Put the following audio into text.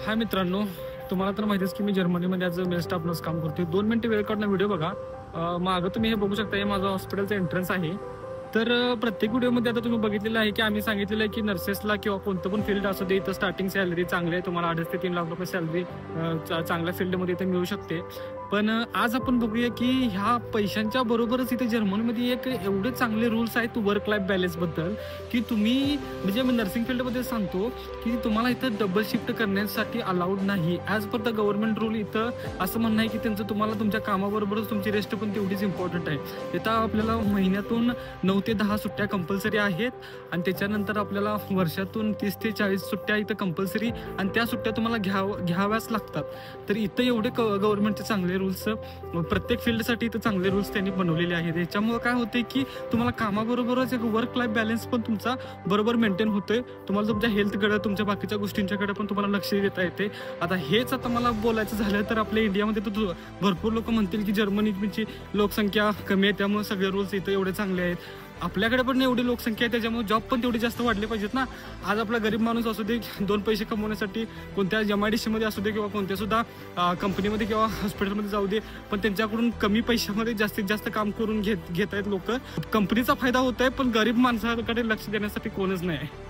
हाय मित्रांनो, तुम्हाला तर माहितीच की मी जर्मनीमध्ये as a mail staff nurse काम करतोय. 2 मिनिटं वेळ काढून व्हिडिओ बघा. मागं तुम्ही हे बघू शकता, हे माझं हॉस्पिटलचं एंट्रन्स आहे. तर प्रत्येक व्हिडिओमध्ये आता तुम्ही बघितलेलं आहे की आम्ही सांगितलेलं आहे की नर्सेसला किंवा कोणतं पण फील्ड असू दे, इथं स्टार्टिंग सॅलरी चांगली आहे. तुम्हाला 2.5 ते 3 लाख रुपये सॅलरी चांगल्या फील्डमध्ये इथं मिळू शकते. पण आज आपण बघूया की ह्या पैशांच्या बरोबरच इथे जर्मनीमध्ये एक एवढे चांगले रूल्स आहेत वर्क लाईफ बॅलन्सबद्दल, की तुम्ही म्हणजे मी नर्सिंग फील्डमध्ये सांगतो की तुम्हाला इथं डबल शिफ्ट करण्यासाठी अलाउड नाही. As per the government rule इथं असं म्हणणं आहे की त्यांचं तुम्हाला तुमच्या कामाबरोबरच तुमची रेस्ट पण तेवढीच इम्पॉर्टंट आहे. इथं आपल्याला महिन्यातून 9 ते 10 सुट्ट्या कंपल्सरी आहेत आणि त्याच्यानंतर आपल्याला वर्षातून 30 ते 40 सुट्ट्या इथं कंपल्सरी आणि त्या सुट्ट्या तुम्हाला घ्याव्याच लागतात. तर इथं एवढे गव्हर्नमेंटचे चांगले रूल्स, प्रत्येक फील्डसाठी इथं चांगले रूल्स त्यांनी बनवलेले आहेत. याच्यामुळं काय होते की तुम्हाला कामाबरोबरच एक वर्क लाईफ बॅलन्स पण तुमचा बरोबर मेंटेन होतोय. तुम्हाला तुमच्या हेल्थकडे, तुमच्या बाकीच्या गोष्टींच्याकडे पण तुम्हाला लक्ष देता येते. आता हेच आता मला बोलायचं झालं तर आपल्या इंडियामध्ये तर भरपूर लोक म्हणतील की जर्मनीची लोकसंख्या कमी आहे त्यामुळे सगळे रूल्स इथं एवढे चांगले आहेत. आपल्याकडे पण एवढी लोकसंख्या आहे त्याच्यामुळे जॉब पण तेवढी जास्त वाढले पाहिजेत ना. आज आपला गरीब माणूस असू दे, 2 पैसे कमवण्यासाठी कोणत्या MIDC मध्ये असू दे किंवा कोणत्या सुद्धा कंपनीमध्ये किंवा हॉस्पिटलमध्ये जाऊ दे, पण त्यांच्याकडून कमी पैशामध्ये जास्तीत जास्त काम करून घेत आहेत लोक. कंपनीचा फायदा होत आहे पण गरीब माणसाकडे लक्ष देण्यासाठी कोणच नाही आहे.